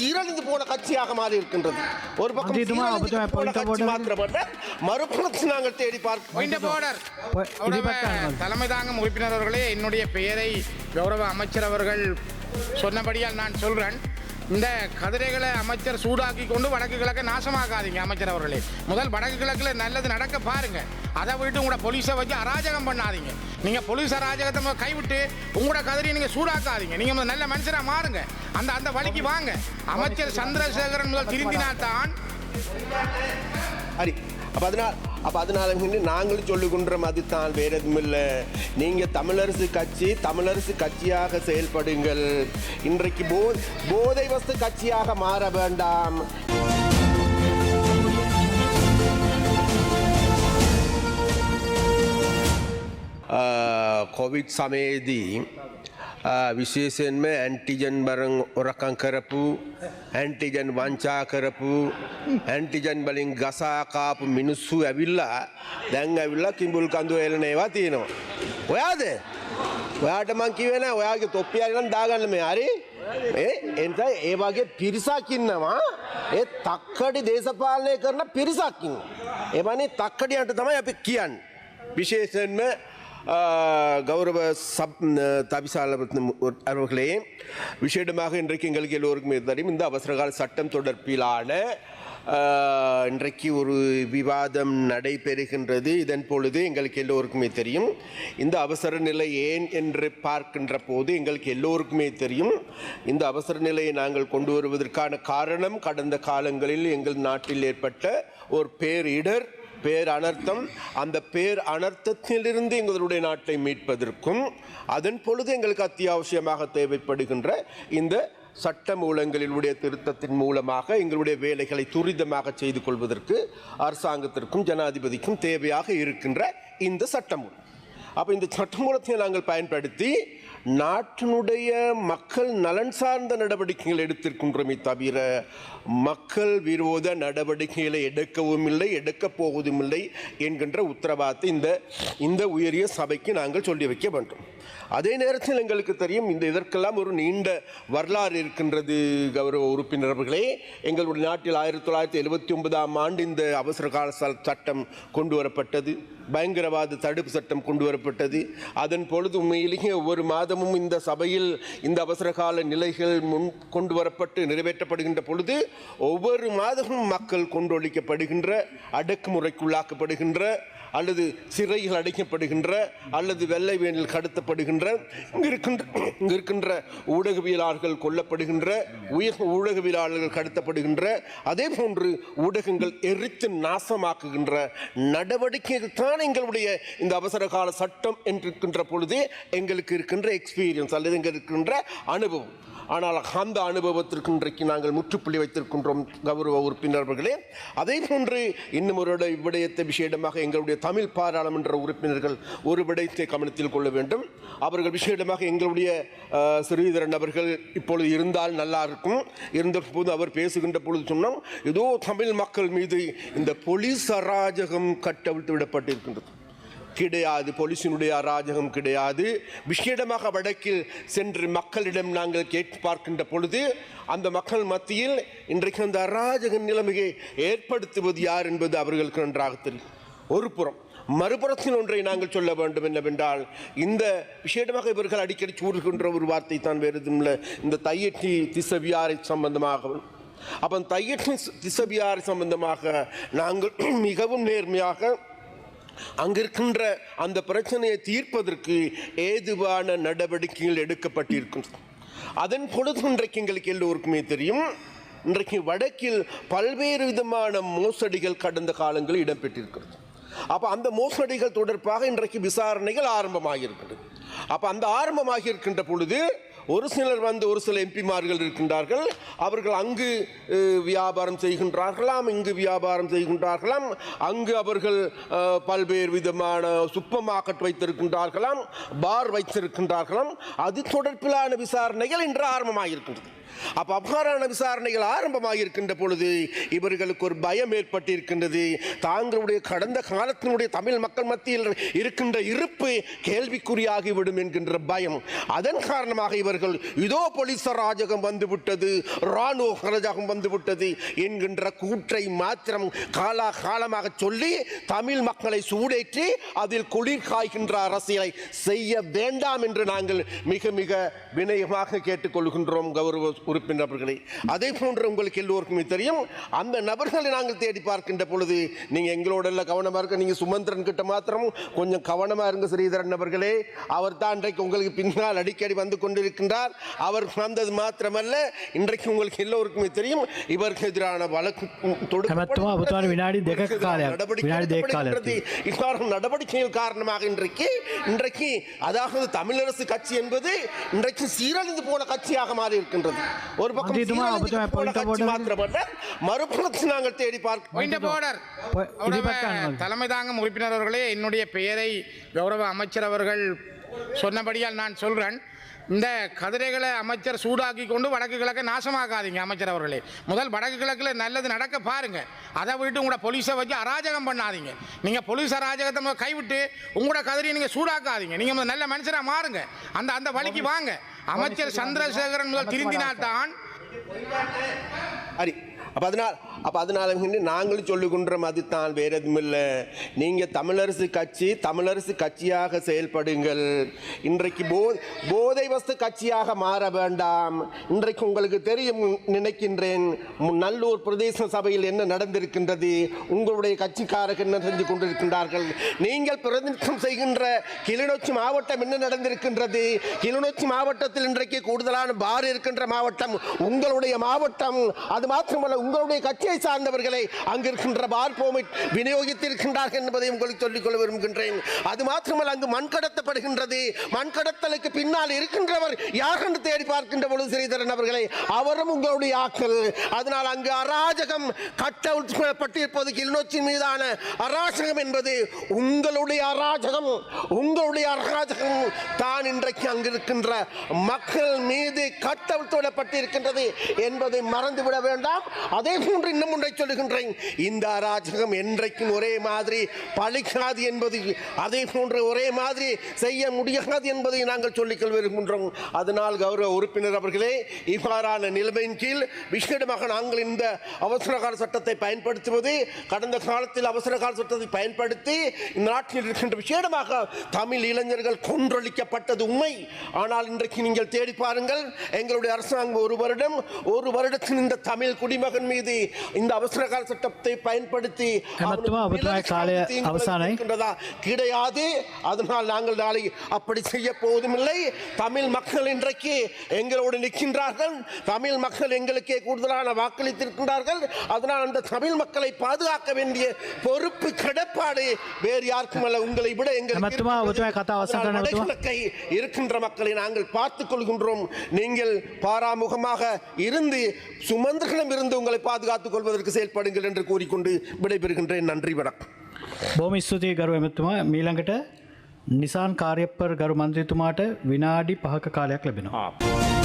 சீரழிந்து போன கட்சியாக மாறி இருக்கின்றது. ஒரு பக்கம் மாத்திரமல்ல, மறுபுறத்தில் நாங்கள் தேடி பார்க்கிறோம். தலைமை தாங்கும் உறுப்பினர் அவர்களே, என்னுடைய பெயரை கௌரவ அமைச்சர் அவர்கள் சொன்னபடியால் நான் சொல்றேன். இந்த கதிரைகளை அமைச்சர் சூடாக்கி கொண்டு வடக்கு கிழக்க நாசமாக்காதீங்க அமைச்சர் அவர்களே. முதல் வடக்கு கிழக்கில் நல்லது நடக்க பாருங்க. அதை விட்டு உங்களோட போலீஸை வச்சு அராஜகம் பண்ணாதீங்க. நீங்க போலீஸ் அராஜகத்தை கைவிட்டு உங்களோட கதிரையை நீங்க சூடாக்காதீங்க. நீங்க நல்ல மனுஷரா மாறுங்க. அந்த அந்த வழிக்கு வாங்க. அமைச்சர் சந்திரசேகரன் முதல் திருந்தினால்தான் அதனால நாங்களும் சொல்லுகின்றோம், அதுதான் வேற எதுவும் இல்லை. நீங்கள் தமிழரசு கட்சியாக செயல்படுங்கள். இன்றைக்கு போதை வஸ்து கட்சியாக மாற வேண்டாம். කොවිඩ් සමයේදී විශේෂයෙන්ම ඇන්ටිජන් බරන් ඔරකම් කරපු, ඇන්ටිජන් වංචා කරපු, ඇන්ටිජන් වලින් ගසා කාපු මිනිස්සු ඇවිල්ලා දැන් ඇවිල්ලා කිඹුල් කඳු එලන ඒවා තියෙනවා. ඔයාද? ඔයාට මං කිව්වේ නෑ ඔයාගේ තොප්පිය අරගෙන දාගන්න මේ. හරි? එතන ඒ වගේ පිරිසක් ඉන්නවා. ඒ තක්කඩි දේශපාලනය කරන පිරිසක් ඉන්නවා. ඒ වගේ තක්කඩියන්ට තමයි අපි කියන්නේ. විශේෂයෙන්ම கௌரவ தவிசாளர் அவர்களே, விசேடமாக இன்றைக்கு எங்களுக்கு எல்லோருக்குமே தெரியும், இந்த அவசரகால சட்டம் தொடர்பிலான இன்றைக்கு ஒரு விவாதம் நடைபெறுகின்றது. இதன் பொழுது எங்களுக்கு எல்லோருக்குமே தெரியும், இந்த அவசர நிலை ஏன் என்று பார்க்கின்ற போது எங்களுக்கு எல்லோருக்குமே தெரியும், இந்த அவசர நிலையை நாங்கள் கொண்டு வருவதற்கான காரணம் கடந்த காலங்களில் எங்கள் நாட்டில் ஏற்பட்ட ஒரு பேரனர்த்தம். அந்த பேரனர்த்தத்திலிருந்து எங்களுடைய நாட்டை மீட்பதற்கும் அதன் பொழுது எங்களுக்கு அத்தியாவசியமாக தேவைப்படுகின்ற இந்த சட்ட மூலங்களினுடைய திருத்தத்தின் மூலமாக எங்களுடைய வேலைகளை துரிதமாக செய்து கொள்வதற்கு அரசாங்கத்திற்கும் ஜனாதிபதிக்கும் தேவையாக இருக்கின்ற இந்த சட்டமூலம். அப்போ இந்த சட்டமூலத்தை நாங்கள் பயன்படுத்தி நாட்டினுடைய மக்கள் நலன் சார்ந்த நடவடிக்கைகள் எடுத்திருக்கின்றோமே தவிர மக்கள் விரோத நடவடிக்கைகளை எடுக்கவும் இல்லை, எடுக்கப் போவதும் இல்லை என்கின்ற உத்தரவாதத்தை இந்த உயரிய சபைக்கு நாங்கள் சொல்லி வைக்க வேண்டும். அதே நேரத்தில் எங்களுக்கு தெரியும், இதற்கெல்லாம் ஒரு நீண்ட வரலாறு இருக்கின்றது. கௌரவ உறுப்பினர்களே, எங்களுடைய நாட்டில் 1979ஆம் ஆண்டு இந்த அவசர கால சட்டம் கொண்டு வரப்பட்டது. பயங்கரவாத தடுப்பு சட்டம் கொண்டு வரப்பட்டது. அதன் பொழுது உண்மையிலேயே ஒவ்வொரு மாதமும் இந்த சபையில் இந்த அவசர கால நிலைகள் கொண்டு வரப்பட்டு நிறைவேற்றப்படுகின்ற பொழுது ஒவ்வொரு மாதமும் மக்கள் கொண்டொழிக்கப்படுகின்ற, அடக்குமுறைக்குள்ளாக்கப்படுகின்ற, அல்லது சிறைகள் அடைக்கப்படுகின்ற, அல்லது வெள்ளை வேனில் கடத்தப்படுகின்ற, இங்கு இருக்கின்ற ஊடகவியலாளர்கள் கொல்லப்படுகின்ற, ஊடகவியலாளர்கள் கடத்தப்படுகின்ற, அதே போன்று ஊடகங்கள் எரித்து நாசமாக்குகின்ற நடவடிக்கைகள் தான் எங்களுடைய இந்த அவசர கால சட்டம் என்றிருக்கின்ற பொழுதே எங்களுக்கு இருக்கின்ற எக்ஸ்பீரியன்ஸ் அல்லது எங்களுக்கு இருக்கின்ற அனுபவம். ஆனால் அந்த அனுபவத்திற்கு இன்றைக்கு நாங்கள் முற்றுப்புள்ளி வைத்திருக்கின்றோம் கௌரவ உறுப்பினர்களே. அதே போன்று இன்னும் ஒரு விடயத்தை விசேடமாக எங்களுடைய தமிழ் பாராளுமன்ற உறுப்பினர்கள் ஒரு விடயத்தை கவனத்தில் கொள்ள வேண்டும். அவர்கள் விசேடமாக எங்களுடைய ஸ்ரீதரன் அவர்கள் இப்பொழுது இருந்தால் நல்லா இருக்கும். இருந்த போது அவர் பேசுகின்ற பொழுது சொன்னோம், ஏதோ தமிழ் மக்கள் மீது இந்த போலீஸ் அராஜகம் கட்டவிழ்த்து விடப்பட்டிருக்கின்றது. கிடையாது, போலீசினுடைய அராஜகம் கிடையாது. விசேடமாக வடக்கில் சென்று மக்களிடம் நாங்கள் கேட்டு பார்க்கின்ற பொழுது அந்த மக்கள் மத்தியில் இன்றைக்கு அந்த அராஜக நிலைமையை ஏற்படுத்துவது யார் என்பது அவர்களுக்கு நன்றாக தெரியும். ஒரு புறம். மறுபுறத்தில் ஒன்றை நாங்கள் சொல்ல வேண்டும் என்னவென்றால், இந்த விசேடமாக இவர்கள் அடிக்கடி கூறுகின்ற ஒரு வார்த்தை தான் வேறு எதுவும் இல்லை, இந்த தையட்டி திசவியாரை சம்பந்தமாக. அப்போ தையட்டி திசவியாரை சம்பந்தமாக நாங்கள் மிகவும் நேர்மையாக அங்கிருக்கின்ற அந்த பிரச்சனையை தீர்ப்பதற்கு ஏதுவான நடவடிக்கைகள் எடுக்கப்பட்டிருக்கின்றன. அதன் பொழுது இன்றைக்கு எங்களுக்கு எல்லோருக்குமே தெரியும், இன்றைக்கு வடக்கில் பல்வேறு விதமான மோசடிகள் கடந்த காலங்களில் இடம்பெற்றிருக்கிறது. அப்போ அந்த மோசடிகள் தொடர்பாக இன்றைக்கு விசாரணைகள் ஆரம்பமாகியிருக்கிறது. அப்போ அந்த ஆரம்பமாகி இருக்கின்ற பொழுது ஒரு சில எம்பிமார்கள் இருக்கின்றார்கள். அவர்கள் அங்கு வியாபாரம் செய்கின்றார்களாம், இங்கு வியாபாரம் செய்கின்றார்களாம், அங்கு அவர்கள் பல்வேறு விதமான சூப்பர் மார்க்கெட் வைத்திருக்கின்றார்களாம், பார் வைத்திருக்கின்றார்களாம். அது தொடர்பிலான விசாரணைகள் இன்று ஆரம்பமாகியிருக்கின்றது. அப்ப அபாரான விசாரணைகள் ஆரம்பமாக இருக்கின்ற பொழுது இவர்களுக்கு ஒரு பயம் ஏற்பட்டிருக்கின்றது. தாங்களுடைய கடந்த காலத்தினுடைய தமிழ் மக்கள் மத்தியில் இருக்கின்ற இருப்பு கேள்விக்குறியாகிவிடும் என்கின்ற பயம். அதன் காரணமாக இவர்கள் இதோ போலீஸ் அராஜகம் வந்துவிட்டது, இராணுவ அராஜகம் வந்துவிட்டது என்கின்ற கூற்றை மாத்திரம் காலமாக சொல்லி தமிழ் மக்களை சூடேற்றி அதில் குளிர் காய்கின்ற அரசியலை செய்ய வேண்டாம் என்று நாங்கள் மிக மிக வினயமாக கேட்டுக்கொள்கின்றோம் கௌரவ உறுப்பினர்களே. அதே போன்று உங்களுக்கு எல்லோருக்குமே தெரியும், அந்த நபர்களை நாங்கள் தேடி பார்க்கின்ற பொழுது நீங்க எங்களோட எல்லாம் கவனமா இருக்க. நீங்க சுமந்திரன் கிட்ட மாத்திரம் கொஞ்சம் கவனமா இருங்க ஸ்ரீதரன் அவர்களே. அவர் தான் இன்றைக்கு உங்களுக்கு பின்னால் அடிக்கடி வந்து கொண்டிருக்கின்றார். அவர் வந்தது மாத்திரமல்ல, இன்றைக்கு உங்களுக்கு எல்லோருக்குமே தெரியும் இவருக்கு எதிரான வழக்கு நடவடிக்கைகள் காரணமாக இன்றைக்கு அதாவது தமிழரசு கட்சி என்பது இன்றைக்கு சீரழிந்து போன கட்சியாக மாறி இருக்கின்றது. ஒரு பக்கம் மாத்திரமல்ல, மறுபுறத்தில் நாங்கள் தேடி தலைமை தாங்கும் உறுப்பினர் அவர்களே, என்னுடைய பெயரை கௌரவ அமைச்சர் அவர்கள் சொன்னபடியால் நான் சொல்றேன். இந்த கதிரைகளை அமைச்சர் சூடாக்கி கொண்டு வடக்கு கிழக்க நாசமாக்காதீங்க அமைச்சர் அவர்களே. முதல் வடக்கு கிழக்கில் நல்லது நடக்க பாருங்க. அதை விட்டு உங்களோட போலீஸை வச்சு அராஜகம் பண்ணாதீங்க. நீங்க போலீஸ் அராஜகத்தை கைவிட்டு உங்களோட கதிரையை நீங்க சூடாக்காதீங்க. நீங்க நல்ல மனுஷனா மாறுங்க. அந்த வழிக்கு வாங்க. அமைச்சர் சந்திரசேகரன் முதல் திருந்தினால்தான். அதனால நாங்களும் சொல்லுகின்றோம், அதுதான் வேற எதுவும் இல்லை. நீங்க தமிழரசு கட்சியாக செயல்படுங்கள். இன்றைக்கு போதை வஸ்து கட்சியாக மாற வேண்டாம். இன்றைக்கு உங்களுக்கு தெரியும் நினைக்கின்றேன், நல்லூர் பிரதேச சபையில் என்ன நடந்திருக்கின்றது, உங்களுடைய கட்சிக்காரர்கள் என்ன செஞ்சு கொண்டிருக்கின்றார்கள். நீங்கள் பிரதிநிதித்துவம் செய்கின்ற கிளிநொச்சி மாவட்டம் என்ன நடந்திருக்கின்றது. கிளிநொச்சி மாவட்டத்தில் இன்றைக்கு கூடுதலான பார் இருக்கின்ற மாவட்டம் உங்களுடைய மாவட்டம். அது மாத்திரமல்ல, உங்களுடைய கட்சியை சார்ந்தவர்களை அங்கிருக்கின்ற பார் பெர்மிட் விநியோகித்திருக்கின்றார்கள் என்பதை உங்களுக்கு சொல்லிக்கொள்ள விரும்புகின்றேன். அது மாத்திரமல்ல, அங்கு மண் கடத்தப்படுகின்றது. மண் கடத்தலுக்கு பின்னால் இருக்கின்றவர் யார் என்று தேடி பார்க்கின்ற பொழுது ஸ்ரீதரன் அவர்களை அவரும் உங்களுடைய ஆக்கள். அதனால் அங்கு அராஜகம் கட்டப்பட்டிருப்பது கிளிநொச்சி மீதான அராஜகம் என்பது உங்களுடைய அராஜகம் தான் இன்றைக்கு அங்கிருக்கின்ற மக்கள் மீது கட்டவிழ்த்துவிடப்பட்டிருக்கின்றது என்பதை மறந்துவிட வேண்டாம். அதே போன்று இன்னும் ஒன்றை சொல்லுகின்றேன், இந்த அராஜகம் என்றைக்கும் ஒரே மாதிரி பழிக்காது என்பது, அதே போன்று ஒரே மாதிரி செய்ய முடியாது என்பதை நாங்கள் சொல்லிக்கொள்ள விரும்புகின்றோம். அதனால் கௌரவ உறுப்பினர் அவர்களே, இவ்வாறான நிலைமையின் கீழ் விசேடமாக நாங்கள் இந்த அவசரகால சட்டத்தை பயன்படுத்துவது, கடந்த காலத்தில் அவசரகால சட்டத்தை பயன்படுத்தி இந்த நாட்டில் இருக்கின்ற விசேடமாக தமிழ் இளைஞர்கள் கொன்றொழிக்கப்பட்டது உண்மை. ஆனால் இன்றைக்கு நீங்கள் தேடி பாருங்கள், எங்களுடைய அரசாங்கம் ஒரு வருடத்தின் இந்த தமிழ் குடிமகன் மீது இந்த அவசரகால சட்டத்தை பயன்படுத்தி கிடையாது. அதனால் நாங்கள் நாளை அப்படி செய்ய போவதுமில்லை. தமிழ் மக்கள் இன்றைக்கு எங்களோடு நிற்கின்றார்கள். தமிழ் மக்கள் எங்களுக்கே கூடுதலான வாக்களித்திருக்கின்றார்கள். அதனால் அந்த தமிழ் மக்களை பாதுகாக்க வேண்டிய பொறுப்பு கடப்பாடு வேறு யாருக்கும் அல்ல, உங்களை விட எங்களுக்கு இருக்கின்ற மக்களை நாங்கள் பார்த்துக் கொள்கின்றோம். நீங்கள் பாராமுகமாக இருந்து சுமந்திரனிடம் இருந்து உங்களை பாதுகாத்துக் கொள்வதற்கு செயல்படுங்கள் என்று கூறிக்கொண்டு விடைபெறுகின்றேன். நன்றி, வணக்கம். බොහොම ස්තුතියි ගරු එමෙතුමා. මීළඟට නිසාන් කාර්යප්පර් ගරු මන්ත්‍රීතුමාට විනාඩි 5ක කාලයක් ලැබෙනවා.